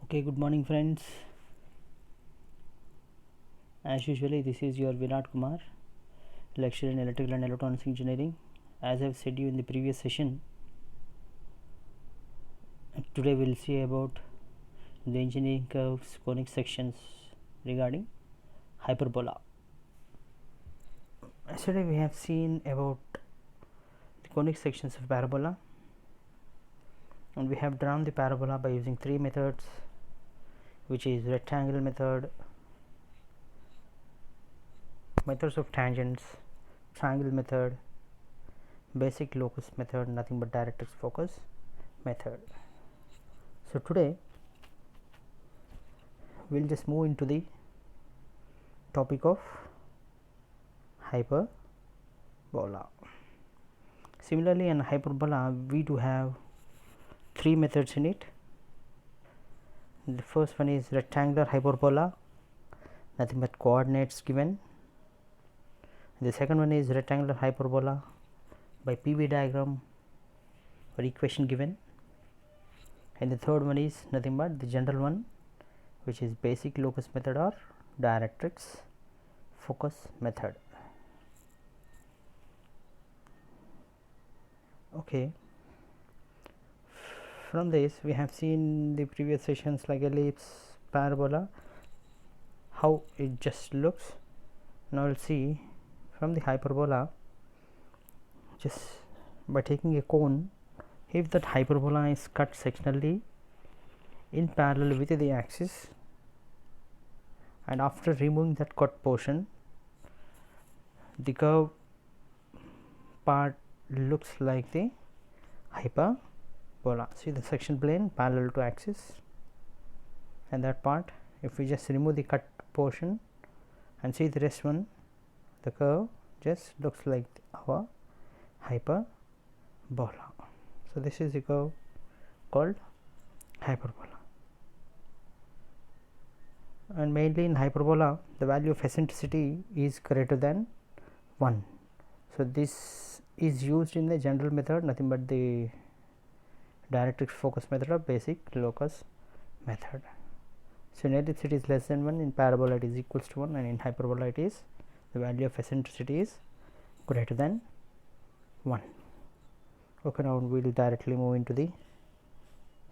Okay, good morning friends. As usually, this is your Virat Kumar, lecturer in electrical and electronics engineering. As I've said you in the previous session, today we'll see about the engineering curves conic sections regarding hyperbola. Yesterday we have seen about the conic sections of parabola, and we have drawn the parabola by using three methods, which is rectangle method, methods of tangents, triangle method, basic locus method, nothing but directrix focus method. So today we'll just move into the topic of hyperbola. Similarly, in hyperbola we do have three methods in it. The first one is rectangular hyperbola, nothing but coordinates given. The second one is rectangular hyperbola by PV diagram or equation given, and the third one is nothing but the general one, which is basic locus method or directrix focus method. Okay, from this we have seen the previous sessions like ellipse, parabola, how it just looks. Now we'll see from the hyperbola, just by taking a cone, if that hyperbola is cut sectionally in parallel with the axis, and after removing that cut portion, the curve part looks like the hyperbola. See the section plane parallel to axis, and that part, if we just remove the cut portion and see the rest one, the curve just looks like our hyperbola. So this is the curve called hyperbola, and mainly in hyperbola the value of eccentricity is greater than 1. So this is used in the general method, nothing but the directrix focus method or basic locus method. So in ellipse it is less than 1, in parabola it is equals to 1, and in hyperbola it is the value of eccentricity is greater than 1. Okay, now we will directly move into the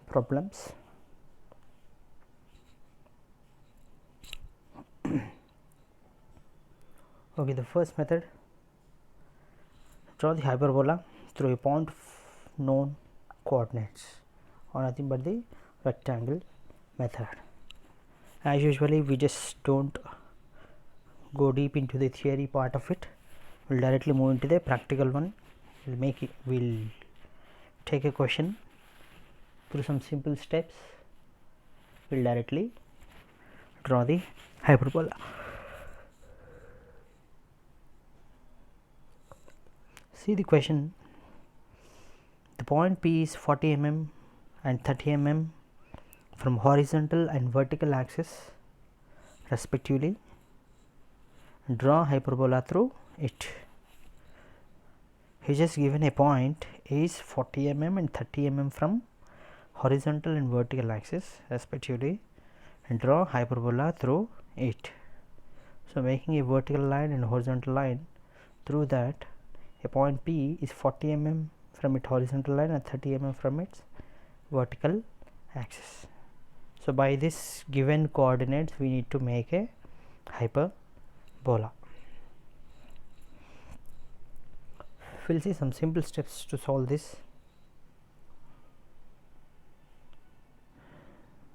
problems. Okay, the first method, draw the hyperbola through a point of known coordinates, or nothing but the rectangle method. As usually, we just don't go deep into the theory part of it. We'll directly move into the practical one. We'll take a question through some simple steps. We'll directly draw the hyperbola. See the question. The point P is 40 mm and 30 mm from horizontal and vertical axis respectively. Draw hyperbola through it. He just given a point is 40 mm and 30 mm from horizontal and vertical axis respectively, and draw hyperbola through it. So making a vertical line and horizontal line through that, a point P is 40 mm from its horizontal line and 30 mm from its vertical axis. So by this given coordinates we need to make a hyperbola. We'll see some simple steps to solve this.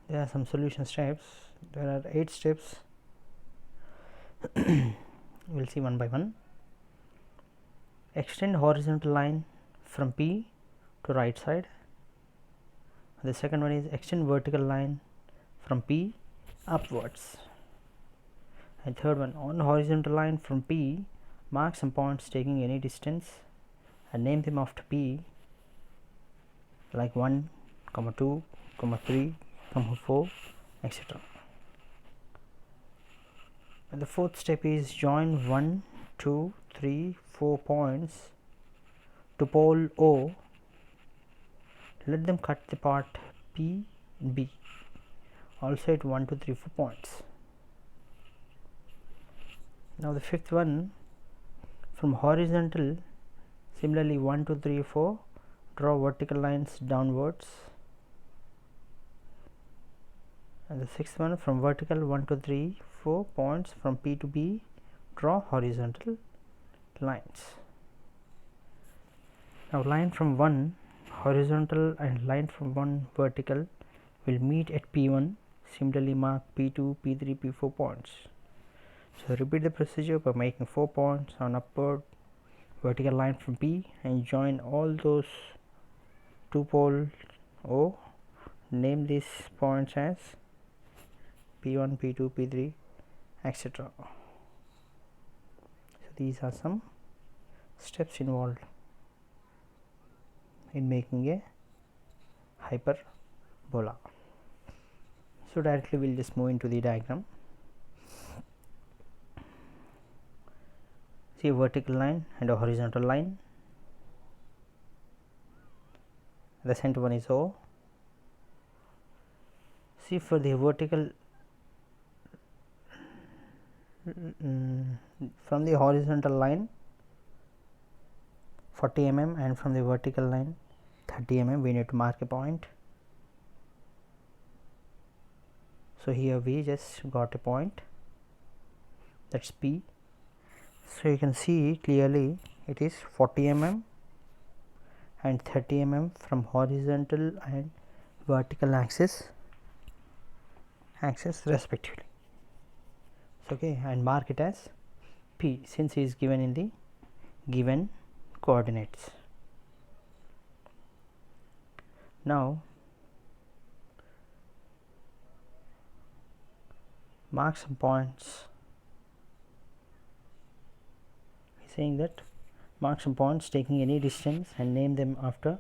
There are some solution steps. There are 8 steps. We'll see one by one. Extend horizontal line from P to right side. The second one is extend vertical line from P upwards. And third one, on horizontal line from P, mark some points taking any distance and name them after P, like 1, 2, 3, 4, etc. And the fourth step is join 1, 2, 3, 4 points to pole O. Let them cut the part P B also at 1 2 3 4 points. Now the fifth one, from horizontal, similarly 1 2 3 4, draw vertical lines downwards. And the sixth one, from vertical 1 2 3 4 points from P to B, draw horizontal lines. Now line from 1 horizontal and line from 1 vertical will meet at P1, similarly mark P2, P3, P4 points. So repeat the procedure by making 4 points on upward vertical line from P and join all those 2 poles O. Name these points as P1, P2, P3, etc. So these are some steps involved in making a hyperbola. So directly we will just move into the diagram. See a vertical line and a horizontal line. The center one is O. See, for the vertical from the horizontal line 40 mm and from the vertical line 30 mm, we need to mark a point. So here we just got a point, that's P. So you can see clearly it is 40 mm and 30 mm from horizontal and vertical axis respectively. So okay, and mark it as P since it is given in the given coordinates. Now mark some points. He's saying that mark some points taking any distance and name them after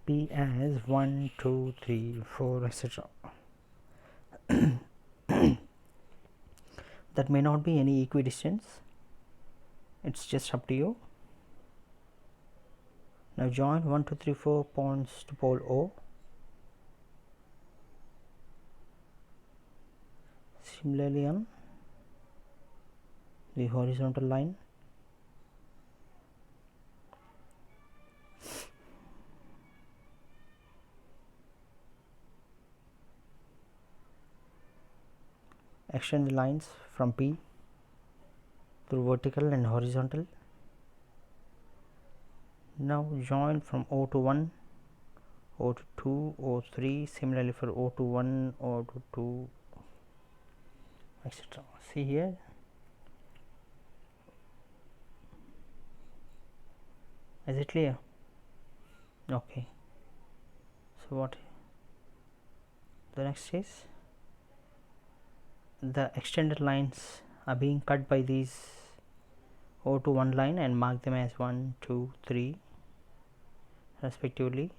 P as 1 2 3 4 etc. That may not be any equidistance, it's just up to you. Now join 1 2 3 4 points to pole O. Similarly on the horizontal line. Extend the lines from P through vertical and horizontal. Now join from O to 1, O to 2, O 3, similarly for O to 1, O to 2, etc. See here, is it clear? Okay. So what the next is, the extended lines are being cut by these O to 1 line and mark them as 1 2 3 respectively,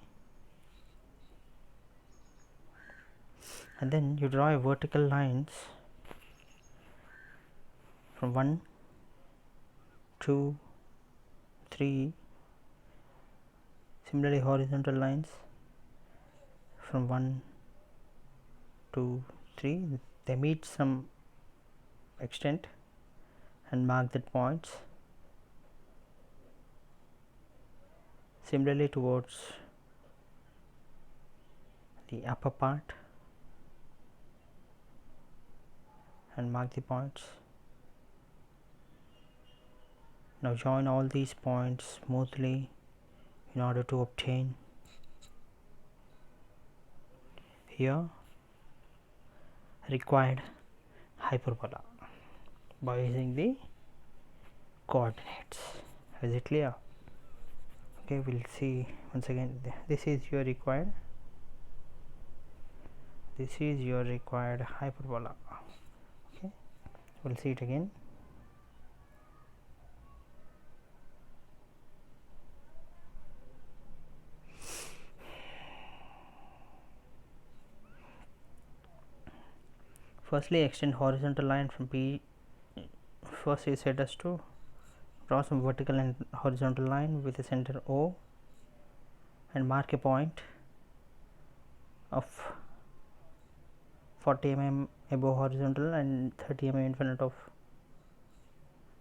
and then you draw a vertical lines from 1 2 3, similarly horizontal lines from 1 2 3, they meet some extent and mark that points. Similarly towards the upper part and mark the points. Now join all these points smoothly in order to obtain here required hyperbola by using the coordinates. Is it clear? Okay, we'll see once again. This is your required hyperbola. Okay, we'll see it again. Firstly, extend horizontal line from P. First he said us to draw some vertical and horizontal line with a center O and mark a point of 40 mm above horizontal and 30 mm in front of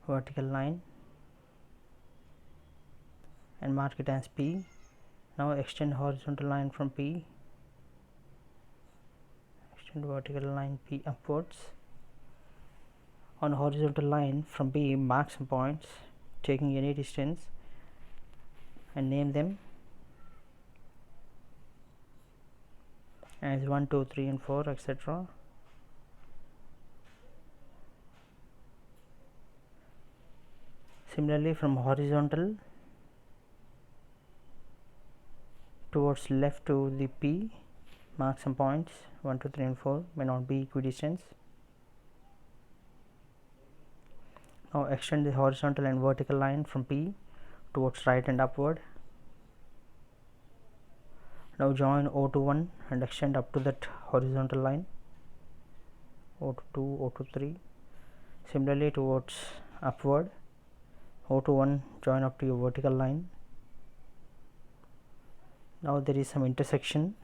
vertical line and mark it as P. Now extend horizontal line from P, extend vertical line P upwards. On horizontal line from P, mark some points taking any distance and name them as 1, 2, 3 and 4, etc. Similarly, from horizontal towards left to the P, mark some points 1, 2, 3 and 4 may not be equidistant. Now extend the horizontal and vertical line from P towards right and upward. Now join O to 1 and extend up to that horizontal line, O to 2, O to 3. Similarly towards upward, O to 1 join up to your vertical line. Now there is some intersection,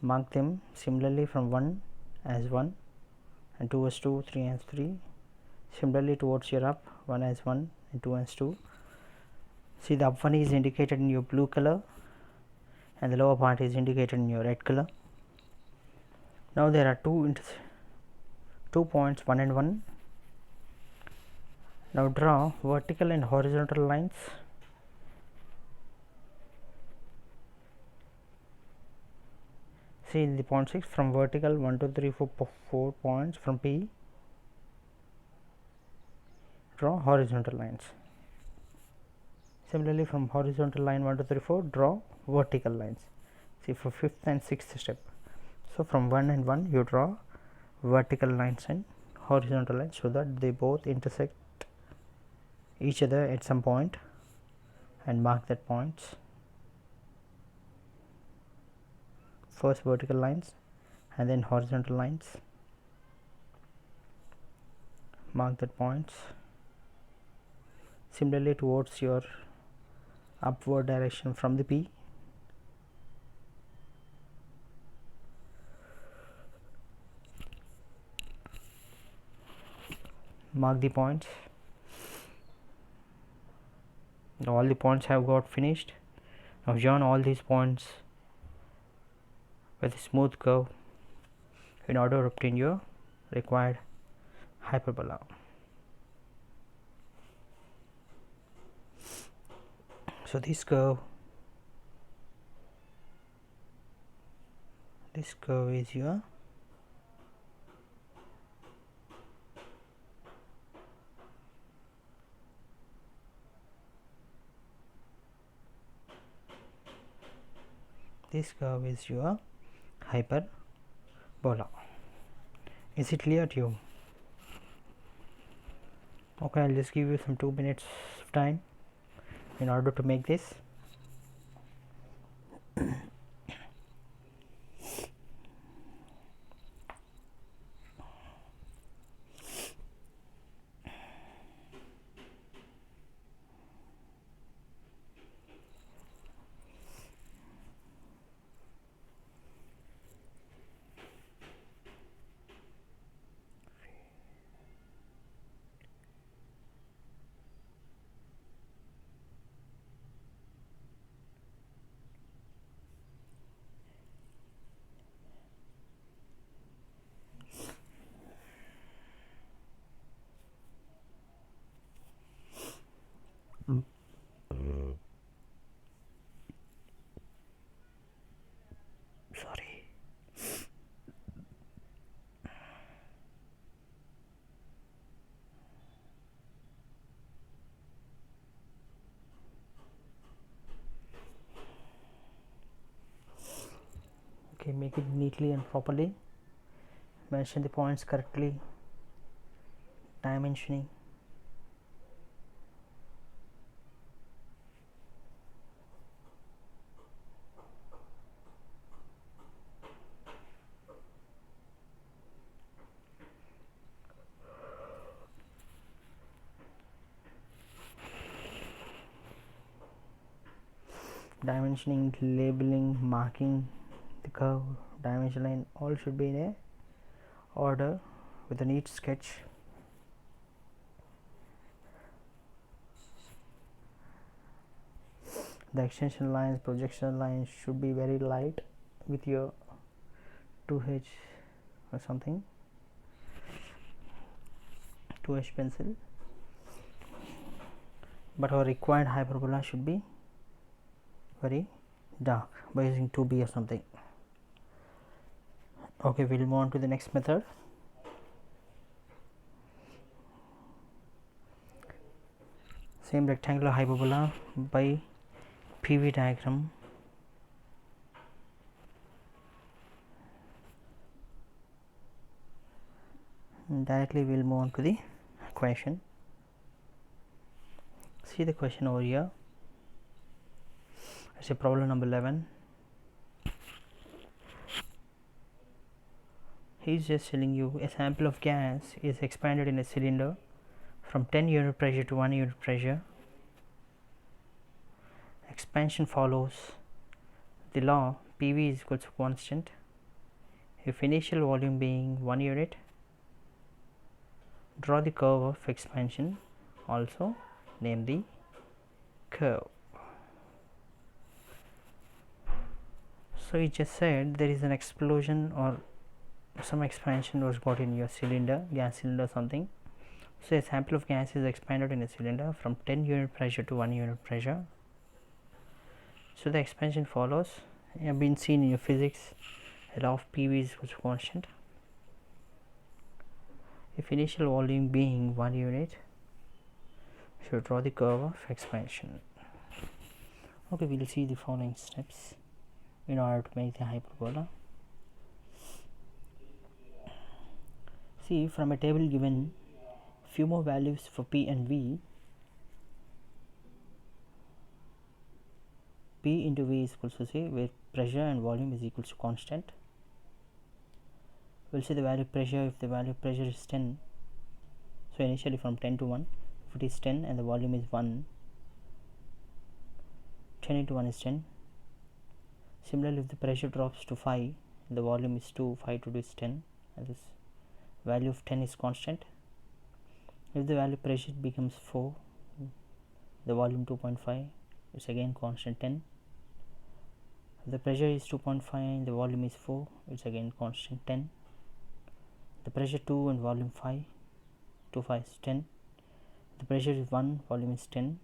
mark them similarly from 1 as 1 and 2 as 2, 3 as 3. Similarly towards your up, 1 as 1 and 2 as 2. See, the up one is indicated in your blue color and the lower part is indicated in your red color. Now there are two points 1 and 1. Now draw vertical and horizontal lines. See in the point 6 from vertical 1, 2, 3, 4 points from P. Draw horizontal lines. Similarly from horizontal line 1, 2, 3, 4 draw vertical lines. See for 5th and 6th step. So from 1 and 1 you draw vertical lines and horizontal lines so that they both intersect each other at some point and mark that points. First vertical lines and then horizontal lines, mark that points. Similarly towards your upward direction from the P, mark the points. Now all the points have got finished. Now join all these points with a smooth curve in order to obtain your required hyperbola. So this curve is your hyperbola. Is it clear to you? Okay, I'll just give you some 2 minutes of time in order to make this. Sorry. Okay, make it neatly and properly. Mention the points correctly. Dimensioning. Dimensioning, labeling, marking the curve, dimension line, all should be in a order with a neat sketch. The extension lines, projection lines should be very light with your 2H or something, 2H pencil, but our required hyperbola should be very dark by using 2B or something. Okay, we'll move on to the next method. Same rectangular hyperbola by PV diagram. And directly we'll move on to the question. See the question over here. It's a problem number 11. He's just telling you a sample of gas is expanded in a cylinder from 10 unit pressure to 1 unit pressure. Expansion follows the law PV is equal to constant if initial volume being 1 unit. Draw the curve of expansion, also name the curve. So it just said there is an explosion or some expansion was got in your cylinder, gas cylinder something. So a sample of gas is expanded in a cylinder from 10 unit pressure to 1 unit pressure. So the expansion follows. You have been seen in your physics, a law of PV is equal to constant. If initial volume being 1 unit, should draw the curve of expansion. Okay, we will see the following steps in order to make the hyperbola. See, from a table given few more values for P and V. P into V is equal to C, where pressure and volume is equal to constant. We'll see the value of pressure. If the value of pressure is 10, so initially from 10 to 1, if it is 10 and the volume is 1, 10 into 1 is 10. Similarly, if the pressure drops to 5, the volume is 2, 5 to 2 is 10, and this value of 10 is constant. If the value of pressure becomes 4, the volume 2.5, it's again constant 10. If the pressure is 2.5, the volume is 4, it's again constant 10. The pressure 2 and volume 5, 2, 5 is 10. The pressure is 1, volume is 10,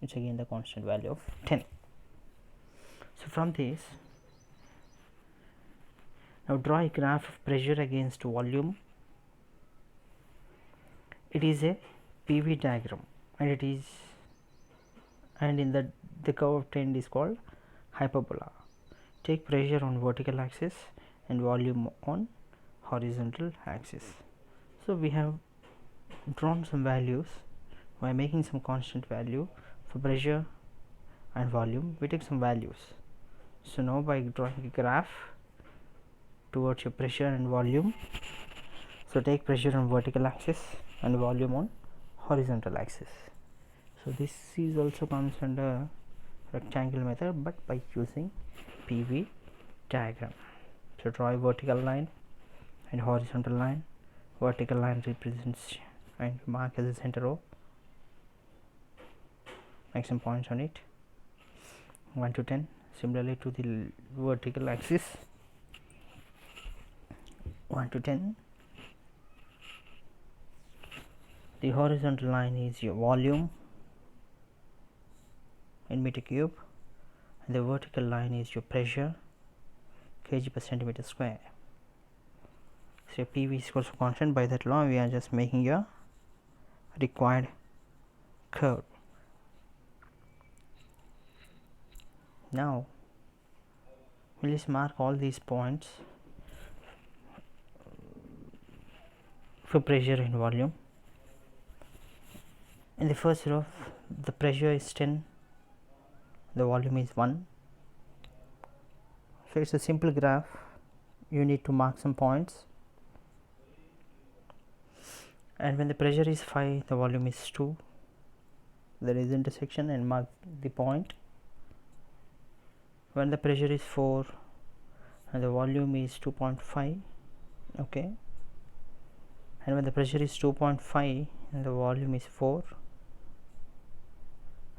it's again the constant value of 10. So from this, now draw a graph of pressure against volume. It is a PV diagram, and in the curve trend is called hyperbola. Take pressure on vertical axis and volume on horizontal axis. So we have drawn some values by making some constant value for pressure and volume. We take some values. So now by drawing a graph towards your pressure and volume, so take pressure on vertical axis and volume on horizontal axis. So this is also comes under rectangle method, but by using PV diagram. So draw a vertical line and horizontal line. Vertical line represents and mark as a center O. Make some points on it, 1 to 10. Similarly to the vertical axis, 1 to 10. The horizontal line is your volume in meter cube, and the vertical line is your pressure, kg per centimeter square. So PV is equal to constant. By that law, we are just making your required curve. Now we'll just mark all these points for pressure and volume. In the first row, the pressure is 10, the volume is 1. So it's a simple graph. You need to mark some points, and when the pressure is 5, the volume is 2. There is intersection and mark the point. When the pressure is 4 and the volume is 2.5, okay, and when the pressure is 2.5 and the volume is 4,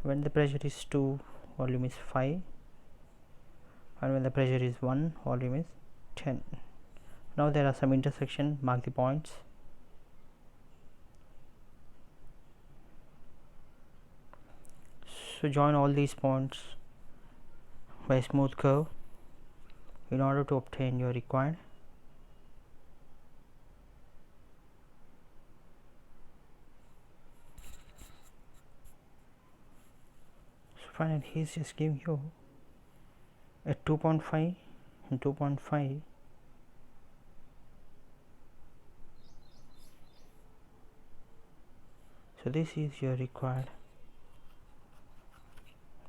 when the pressure is 2, volume is 5, and when the pressure is 1, volume is 10. Now there are some intersection, mark the points. So join all these points by a smooth curve in order to obtain your required. So finally he is just giving you a 2.5 and 2.5. So this is your required.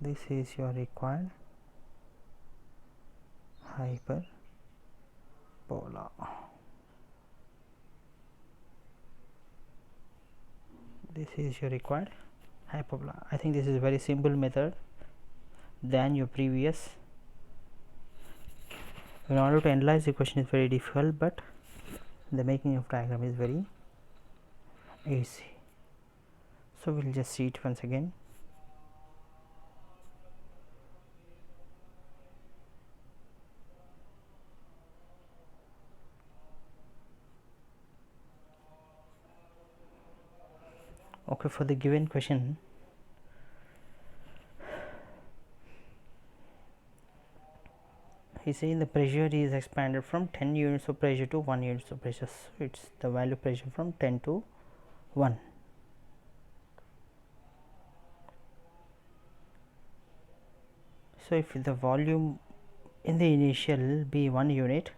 This is your required hyperbola. This is your required hyperbola. I think this is a very simple method than your previous. In order to analyze the question is very difficult, but the making of diagram is very easy. So we'll just see it once again. Okay, for the given question, he's saying the pressure is expanded from 10 units of pressure to 1 unit of pressure. So it's the value of pressure from 10 to 1. So if the volume in the initial be 1 unit,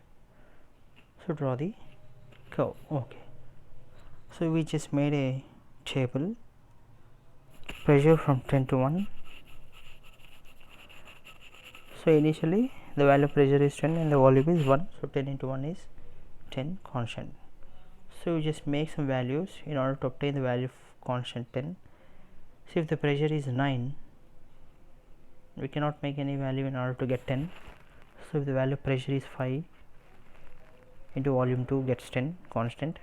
so draw the curve. Okay, so we just made a table, pressure from 10 to 1. So initially the value of pressure is 10 and the volume is 1, so 10 into 1 is 10 constant. So you just make some values in order to obtain the value of constant 10. So if the pressure is 9, we cannot make any value in order to get 10. So if the value of pressure is 5 into volume 2 gets 10 constant.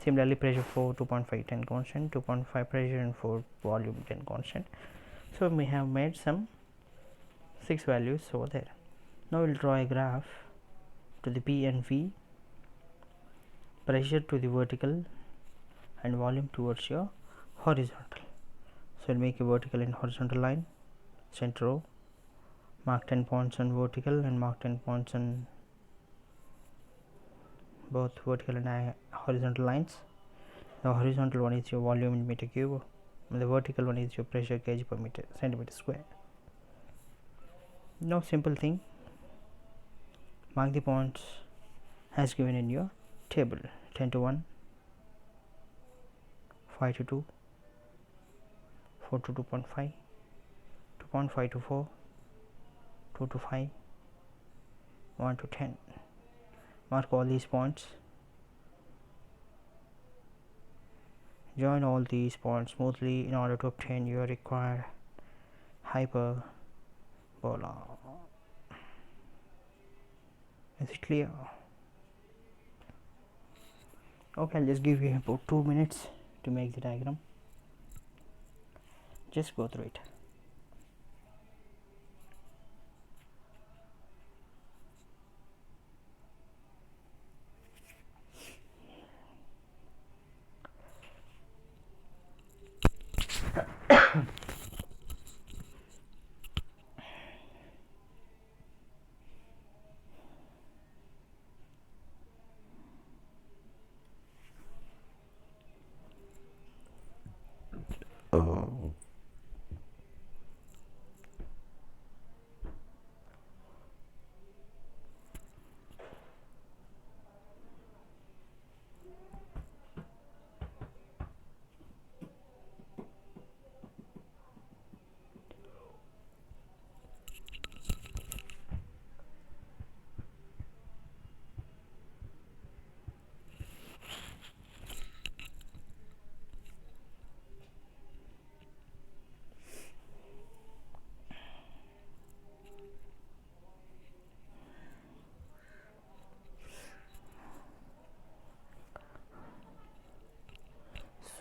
Similarly pressure 4, 2.5, 10 constant, 2.5 pressure and 4 volume 10 constant. So we have made some 6 values over there. Now we will draw a graph to the P and V, pressure to the vertical and volume towards your horizontal. So we'll make a vertical and horizontal line, center row, mark 10 points on vertical and mark 10 points on both vertical and horizontal lines. The horizontal one is your volume in meter cube and the vertical one is your pressure gauge per meter centimeter square. Now simple thing, mark the points as given in your table: 10 to 1, 5 to 2, 4 to 2.5, 2.5 to 4, 2 to 5, 1 to 10. Mark all these points, join all these points smoothly in order to obtain your required hyperbola. Is it clear? Okay, I'll just give you about 2 minutes to make the diagram. Just go through it.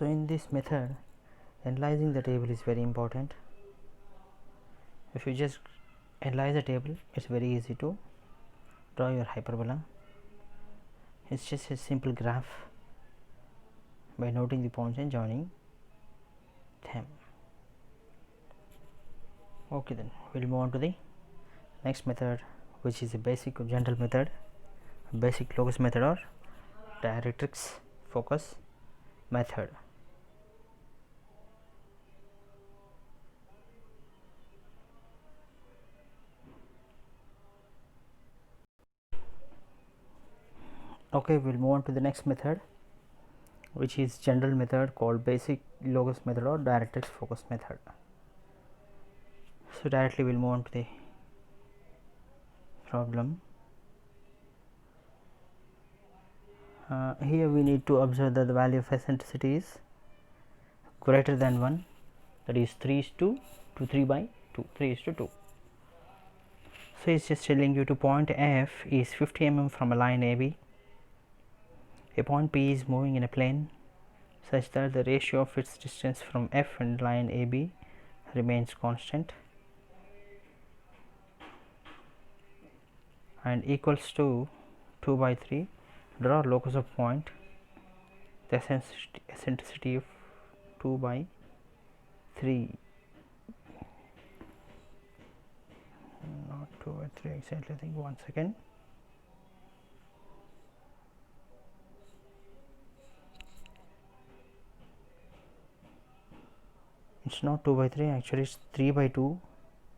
So in this method, analyzing the table is very important. If you just analyze the table, it's very easy to draw your hyperbola. It's just a simple graph by noting the points and joining them. Okay, then we'll move on to the next method, which is a basic or general method, basic locus method or directrix focus method. Okay, we'll move on to the next method, which is general method called basic locus method or directrix focus method. So directly we'll move on to the problem. Here we need to observe that the value of eccentricity is greater than 1, that is 3:2 to 3/2, 3:2. So it's just telling you to point F is 50 mm from a line AB. A point P is moving in a plane such that the ratio of its distance from F and line AB remains constant and equals to 2/3. Draw locus of point, the eccentricity of 2/3, not 2/3 exactly, I think, 1 second. It's not 2/3, actually it's 3/2.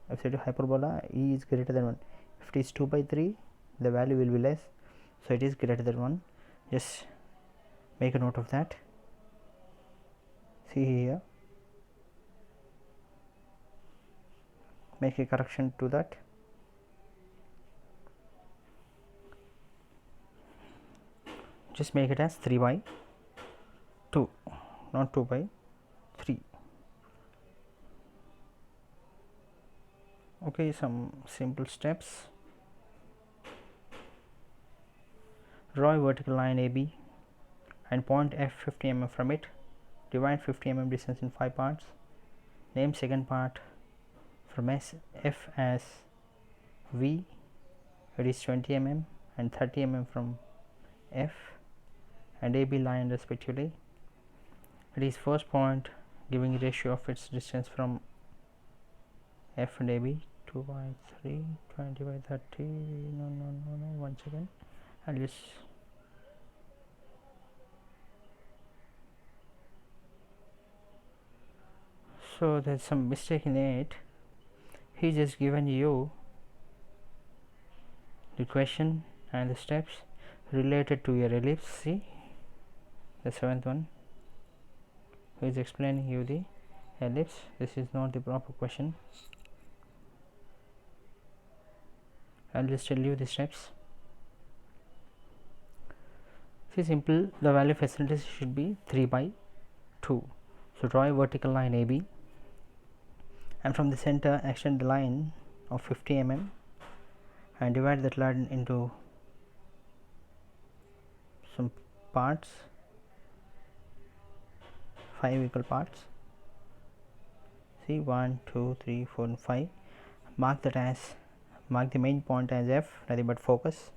I've said hyperbola E is greater than 1. If it is 2/3, the value will be less, so it is greater than 1. Just make a note of that. See here, make a correction to that. Just make it as 3/2, not 2/3. Okay, some simple steps. Draw a vertical line AB and point F 50 mm from it. Divide 50 mm distance in 5 parts. Name second part from F as V, it is 20 mm, and 30 mm from F and AB line respectively. It is first point giving ratio of its distance from F and AB, 2/3, 20/30. No, 1 second. I'll just so there's some mistake in it. He just given you the question and the steps related to your ellipse. See the 7th one, who is explaining you the ellipse. This is not the proper question. I'll just tell you the steps. See, simple, the value of eccentricity should be 3/2. So draw a vertical line AB and from the center extend the line of 50 mm and divide that line into some parts, 5 equal parts. See, 1, 2, 3, 4 and 5. Mark the main point as F, nothing but focus.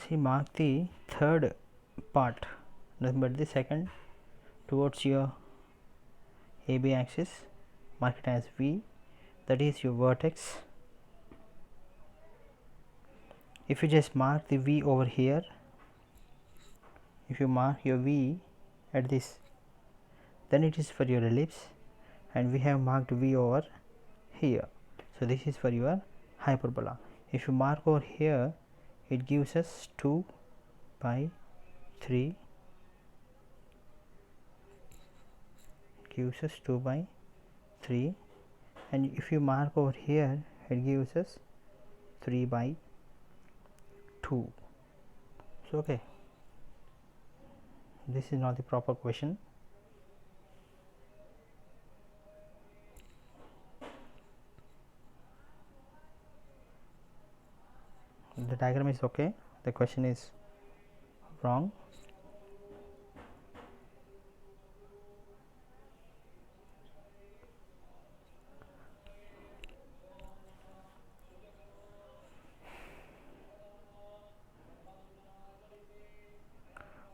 See, mark the third part, nothing but the second, towards your AB axis. Mark it as V, that is your vertex. If you just mark the V over here, if you mark your V at this, then it is for your ellipse, and we have marked V over here, so this is for your hyperbola. If you mark over here, it gives us 2/3, gives us 2/3, and if you mark over here, it gives us 3/2. So okay, this is not the proper question. The diagram is okay, the question is wrong.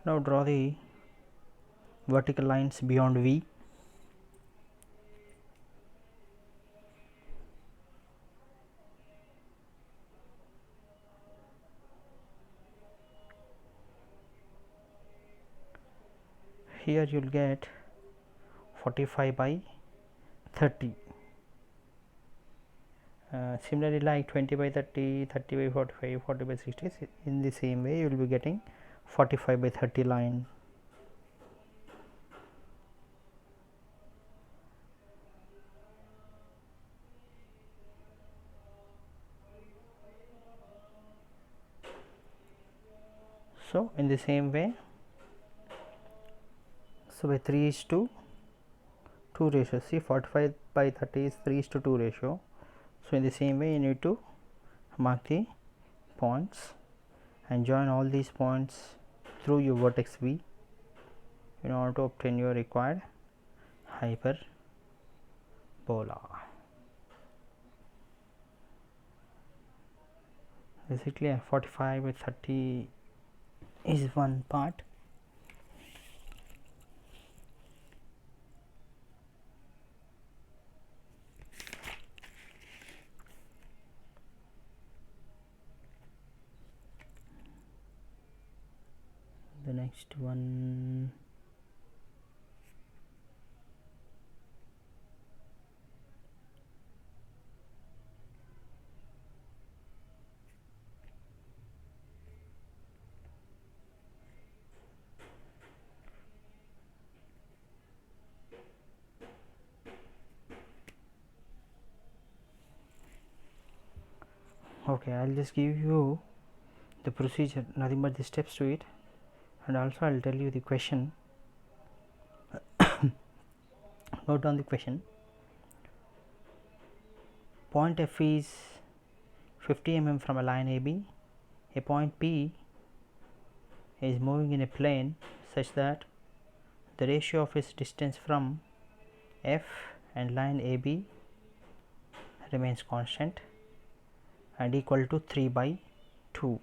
Now draw the vertical lines beyond V. Here you will get 45 by 30. Similarly, like 20 by 30, 30 by 45, 40 by 60, in the same way you will be getting 45 by 30 line. So, in the same way, so by 3 is to 2 ratio. See, 45 by 30 is 3 is to 2 ratio. So, in the same way you need to mark the points and join all these points through your vertex V in order to obtain your required hyperbola. Basically, 45 by 30 is one part. The next one, okay, I will just give you the procedure, nothing but the steps to it, and also I will tell you the question. Note down the question. Point F is 50 mm from a line AB. A point P is moving in a plane such that the ratio of its distance from F and line AB remains constant and equal to 3 by 2.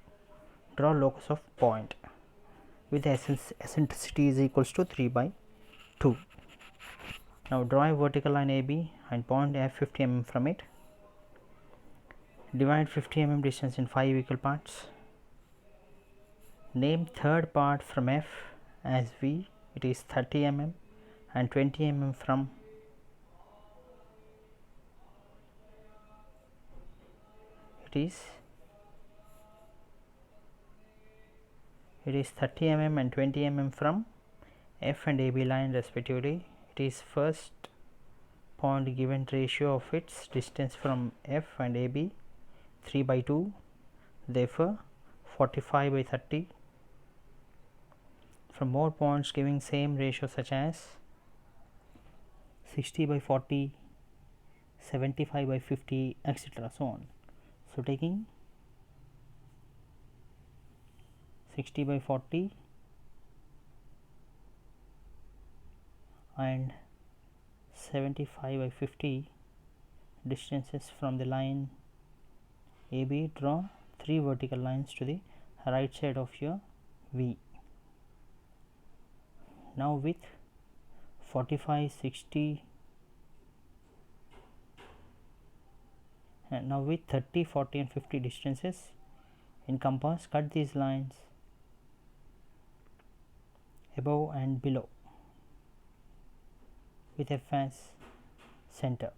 Draw locus of point with eccentricity is equals to 3 by 2. Now, draw a vertical line AB and point F 50 mm from it. Divide 50 mm distance in 5 equal parts. Name third part from F as V, it is 30 mm, and 20 mm from it is 30 mm and 20 mm from F and AB line respectively. It is first point given ratio of its distance from F and AB 3 by 2, therefore 45 by 30. From more points giving same ratio such as 60 by 40, 75 by 50, etc. so on. So, taking 60 by 40 and 75 by 50 distances from the line AB, draw 3 vertical lines to the right side of your V. Now, with 45, 60 and now with 30, 40 and 50 distances in compass, cut these lines above and below with F as center.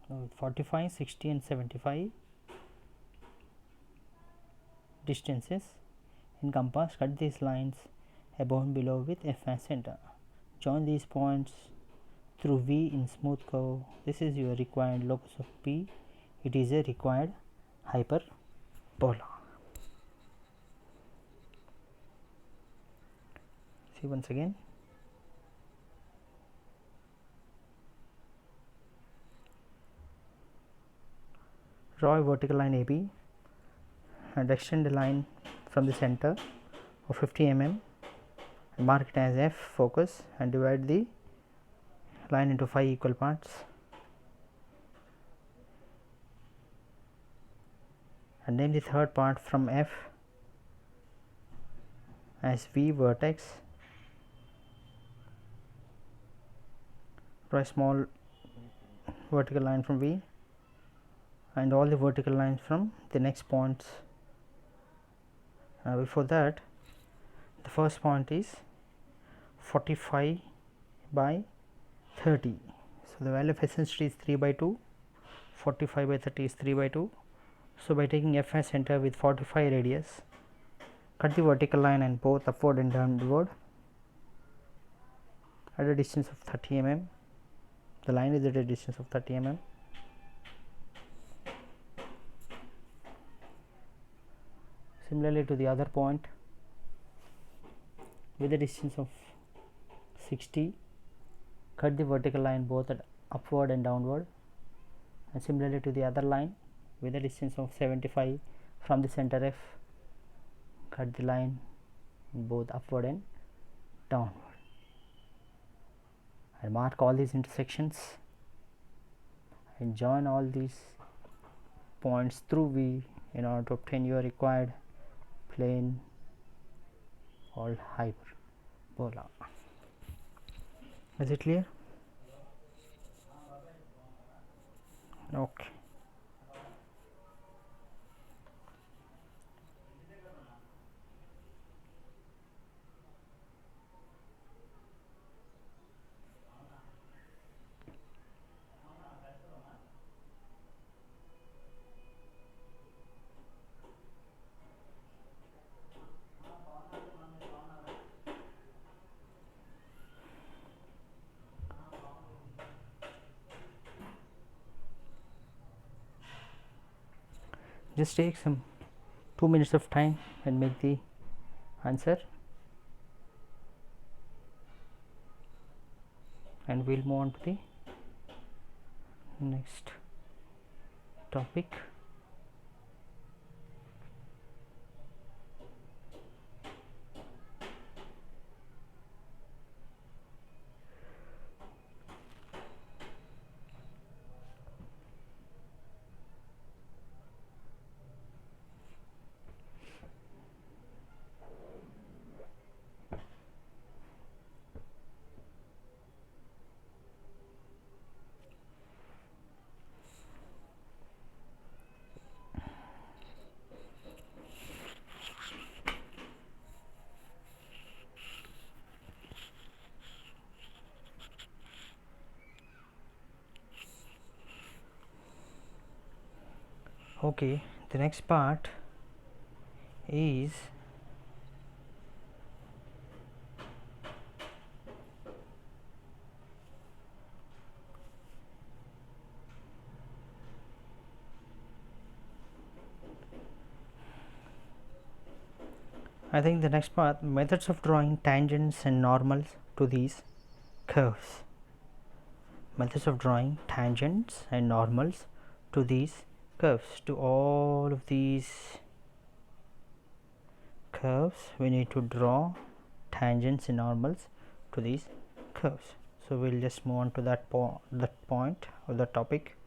So, with 45, 60 and 75 distances in compass, cut these lines above and below with F as center. Join these points through V in smooth curve. This is your required locus of P. It is a required hyperbola. See once again. Draw a vertical line AB and extend the line from the center of 50 mm and mark it as F focus and divide the line into 5 equal parts and name the third part from F as V vertex. Draw a small vertical line from V and all the vertical lines from the next points. Before that, the first point is 45 by 30. So, the value of eccentricity is 3 by 2, 45 by 30 is 3 by 2. So, by taking F as center with 45 radius, cut the vertical line and both upward and downward at a distance of 30 mm. The line is at a distance of 30 mm. Similarly to the other point, with a distance of 60, cut the vertical line both at upward and downward, and similarly to the other line with a distance of 75 from the center F, cut the line both upward and downward and mark all these intersections and join all these points through V in order to obtain your required plane called hyperbola. Is it clear? Okay. Just take some 2 minutes of time and make the answer, and we'll move on to the next topic. Okay, the next part is I think the next part, methods of drawing tangents and normals to these curves. Methods of drawing tangents and normals to these curves. To all of these curves, we need to draw tangents and normals to these curves. So, we will just move on to that point or the topic.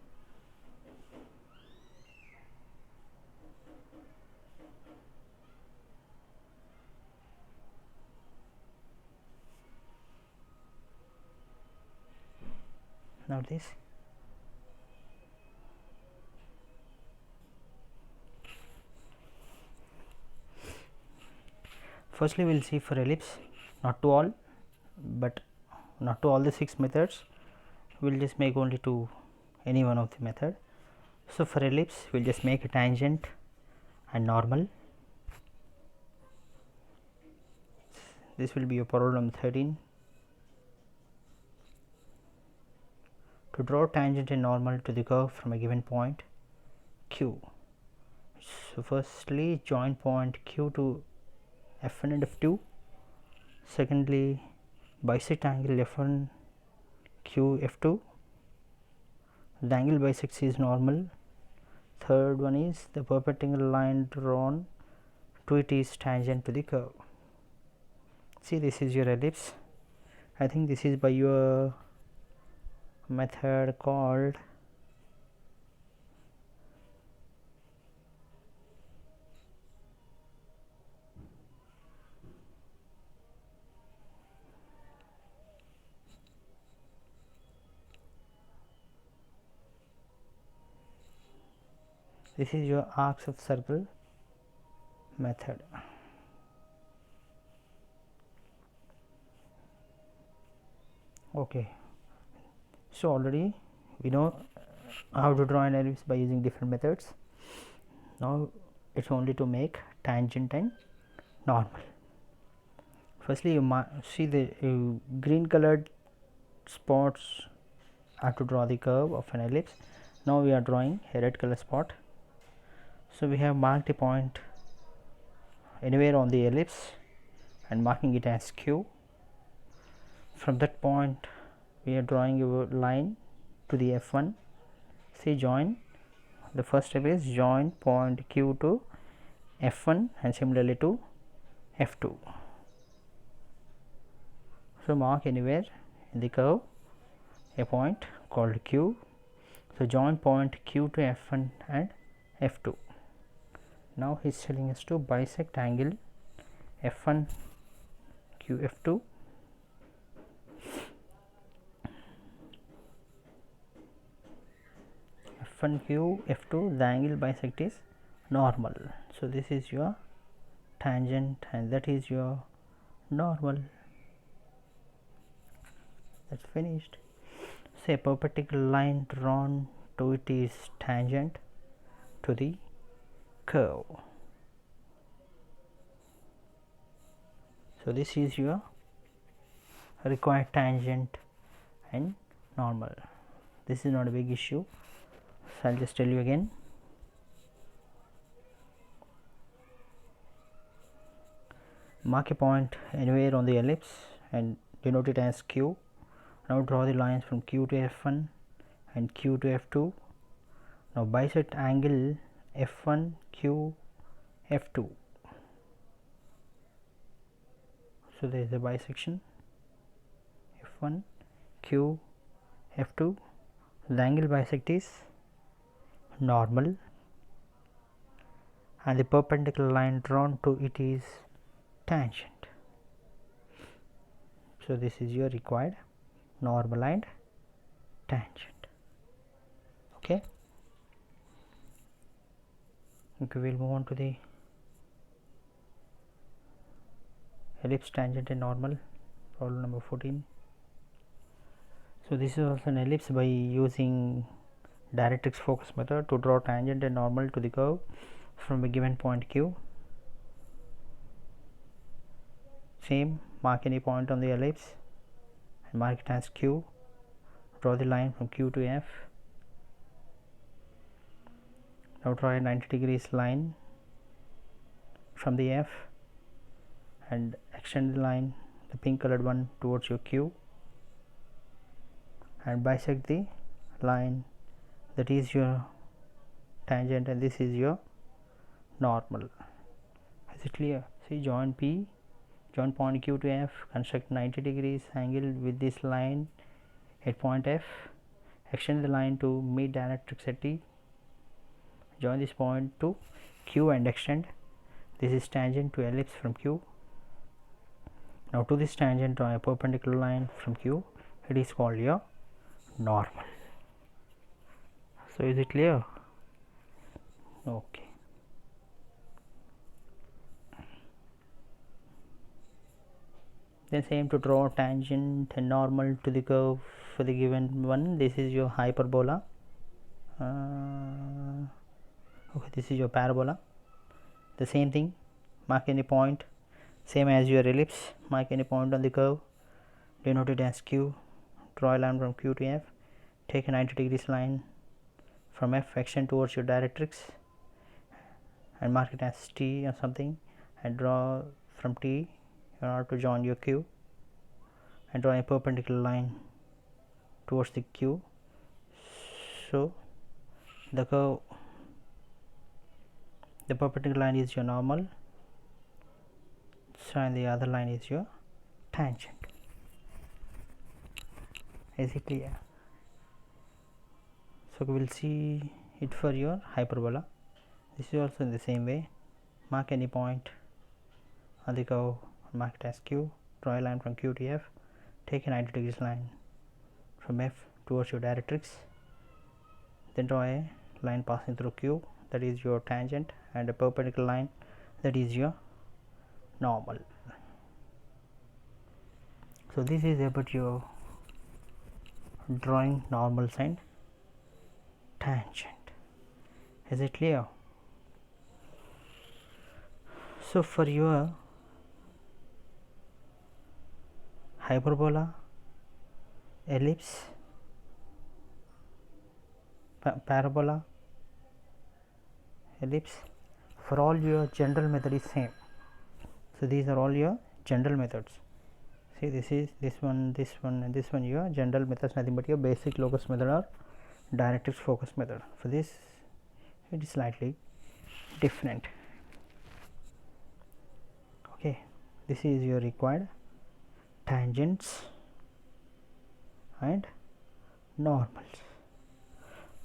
Now this firstly we will see for ellipse, not to all, but not to all the 6 methods, we will just make only to any one of the method. So, for ellipse we will just make a tangent and normal. This will be your problem 13. To draw tangent and normal to the curve from a given point Q. So, firstly join point Q to F1 and F2. Secondly, bisect angle F1 Q F2. The angle bisects is normal Third one is the perpendicular line drawn to it is tangent to the curve. See, this is your ellipse. I think this is by your method called this is your arcs of circle method. Okay, so already we know how to draw an ellipse by using different methods. Now it's only to make tangent and normal. Firstly, you see the green colored spots are to draw the curve of an ellipse. Now we are drawing a red color spot. So we have marked a point anywhere on the ellipse and marking it as Q. From that point we are drawing a line to the F1. See, join. The first step is join point Q to F1 and similarly to F2. So mark anywhere in the curve a point called Q. So join point Q to F1 and F2. Now he is telling us to bisect angle F1 Q F2. F1 Q F2, the angle bisect is normal. So this is your tangent and that is your normal. That's finished. Say a perpendicular line drawn to it is tangent to the curve. So this is your required tangent and normal. This is not a big issue. So I'll just tell you again. Mark a point anywhere on the ellipse and denote it as Q. Now draw the lines from Q to F1 and Q to F2. Now bisect angle F1 Q F2. So there is a bisection F1 Q F2. The angle bisect is normal and the perpendicular line drawn to it is tangent. So this is your required normal and tangent. Okay, we'll move on to the ellipse, tangent and normal, problem number 14. So this is also an ellipse by using directrix focus method to draw tangent and normal to the curve from a given point Q. Same, mark any point on the ellipse and mark it as Q. Draw the line from Q to F. Now draw a 90 degrees line from the F and extend the line, the pink colored one, towards your Q and bisect the line that is your tangent and this is your normal. Is it clear? See, join P, join point Q to F, construct 90 degrees angle with this line at point F, extend the line to meet directrix at T, join this point to Q and extend. This is tangent to ellipse from Q. Now to this tangent draw a perpendicular line from Q. It is called your normal. So is it clear? Okay. Then same to draw tangent and normal to the curve for the given one. This is your hyperbola. Okay, this is your parabola. The same thing, mark any point, same as your ellipse, mark any point on the curve, denote it as Q, draw a line from Q to F, take a 90 degrees line from F, extend towards your directrix and mark it as T or something and draw from T in order to join your Q and draw a perpendicular line towards the Q. So the curve the perpendicular line is your normal, so and the other line is your tangent. Is it clear? So we will see it for your hyperbola. This is also in the same way. Mark any point on the curve, mark it as Q, draw a line from Q to F, take a 90 degrees line from F towards your directrix, then draw a line passing through Q, that is your tangent, and a perpendicular line, that is your normal. So this is about your drawing normal and tangent. Is it clear? So for your hyperbola, ellipse, parabola, ellipse, for all your general method is same. So these are all your general methods. See, this is this one, and this one your general methods, nothing but your basic locus method or directrix focus method. For this it is slightly different. Okay, this is your required tangents and normals.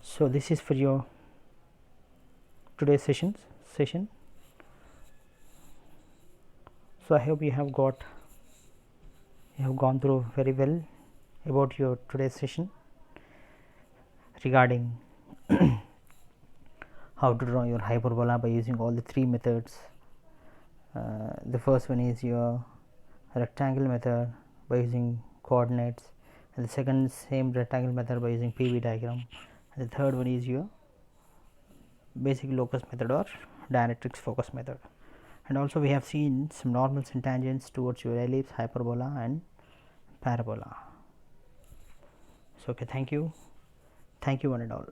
So this is for your today's session. So I hope you have gone through very well about your today's session regarding how to draw your hyperbola by using all the three methods. The first one is your rectangle method by using coordinates, and the second same rectangle method by using PV diagram, and the third one is your basic locus method or directrix focus method. And also we have seen some normals and tangents towards your ellipse, hyperbola and parabola. So okay, thank you one and all.